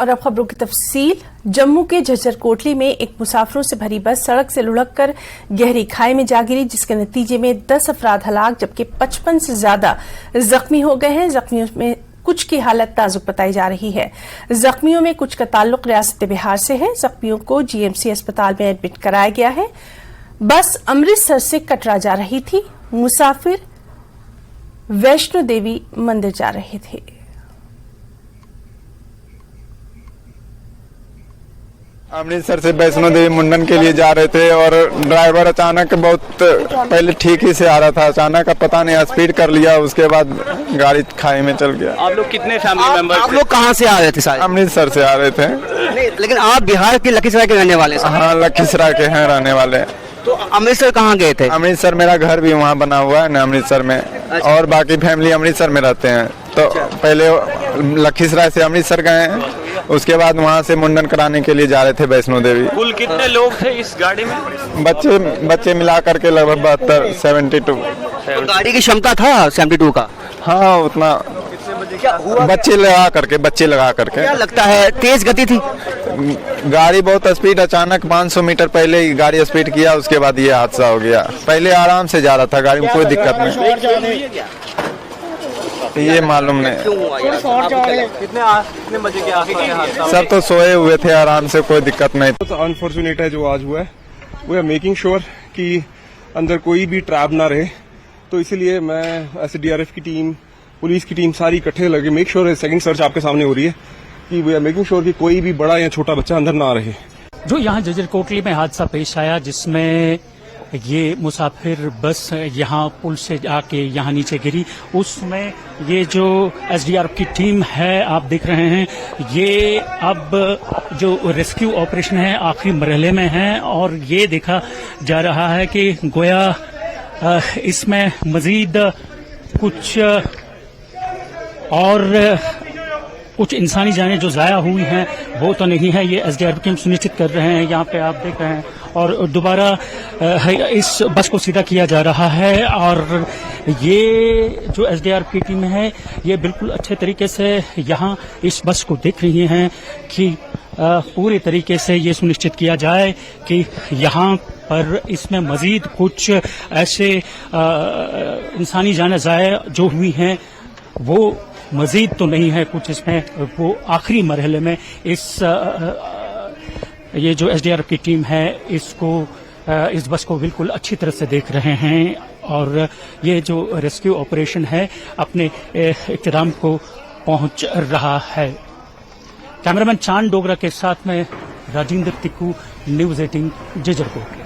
और अब खबरों की तफसील। जम्मू के झज्जर कोटली में एक मुसाफिरों से भरी बस सड़क से लुढ़ककर गहरी खाई में जा गिरी, जिसके नतीजे में 10 अफराद हलाक जबकि 55 से ज्यादा जख्मी हो गए हैं। जख्मियों में कुछ की हालत नाजुक बताई जा रही है। जख्मियों में कुछ का ताल्लुक रियासत बिहार से है। जख्मियों को जीएमसी अस्पताल में एडमिट कराया गया है। बस अमृतसर से कटरा जा रही थी। मुसाफिर वैष्णो देवी मंदिर जा रहे थे। अमृतसर से वैष्णो देवी मुंडन के लिए जा रहे थे और ड्राइवर अचानक बहुत पहले ठीक ही से आ रहा था, अचानक पता नहीं स्पीड कर लिया, उसके बाद गाड़ी खाई में चल गया। आप लोग कितने फैमिली मेंबर्स? आप लोग कहाँ से आ रहे थे सारे? अमृतसर से आ रहे थे। नहीं, लेकिन आप बिहार के लखीसराय के रहने वाले? हाँ, लखीसराय के हैं रहने वाले। तो अमृतसर कहाँ गए थे? अमृतसर मेरा घर भी वहाँ बना हुआ है ना अमृतसर में। अच्छा। और बाकी फैमिली अमृतसर में रहते हैं। तो पहले लखीसराय से अमृतसर गए हैं, उसके बाद वहाँ से मुंडन कराने के लिए जा रहे थे वैष्णो देवी। कुल कितने लोग थे इस गाड़ी में? बच्चे मिला करके लगभग 72। तो गाड़ी की क्षमता था 72 का? हाँ, उतना। क्या हुआ? बच्चे लगा करके। क्या लगता है तेज गति थी? गाड़ी बहुत स्पीड, अचानक 500 मीटर पहले ही गाड़ी स्पीड किया, उसके बाद ये हादसा हो गया। पहले आराम से जा रहा था, गाड़ी में कोई दिक्कत नहीं। ये मालूम नहीं। कितने बजे के आसपास? सब तो सोए हुए थे आराम से, कोई दिक्कत नहीं। तो अनफॉर्चुनेट है जो आज हुआ है। वी आर मेकिंग श्योर कि अंदर कोई भी ट्रैप ना रहे, तो इसीलिए मैं एसडीआरएफ की टीम, पुलिस की टीम सारी इकट्ठे लगे मेक श्योर। सेकंड सर्च आपके सामने हो रही है कि वी आर मेकिंग श्योर कि कोई भी बड़ा या छोटा बच्चा अंदर ना रहे। जो यहाँ झज्जर कोटली में हादसा पेश आया, जिसमें ये मुसाफिर बस यहाँ पुल से आके यहाँ नीचे गिरी, उसमें ये जो एसडीआरएफ की टीम है आप देख रहे हैं, ये अब जो रेस्क्यू ऑपरेशन है आखिरी मरहले में है। और ये देखा जा रहा है कि गोया इसमें मजीद कुछ इंसानी जानें जो ज़ाया हुई हैं वो तो नहीं है, ये एसडीआरएफ टीम सुनिश्चित कर रहे हैं। यहाँ पे आप देख रहे हैं और दोबारा इस बस को सीधा किया जा रहा है। और ये जो एसडीआरएफ की टीम है ये बिल्कुल अच्छे तरीके से यहाँ इस बस को देख रही हैं कि पूरी तरीके से ये सुनिश्चित किया जाए कि यहाँ पर इसमें मजीद कुछ ऐसे इंसानी जानें ज़ाया जो हुई हैं वो मजीद तो नहीं है कुछ इसमें, वो आखिरी मरहले में ये जो एसडीआरएफ की टीम है इस बस को बिल्कुल अच्छी तरह से देख रहे हैं। और ये जो रेस्क्यू ऑपरेशन है अपने इख्तिताम को पहुंच रहा है। कैमरामैन चांद डोगरा के साथ में राजेंद्र तिक्कू, न्यूज़ 18 झज्जर कोटली।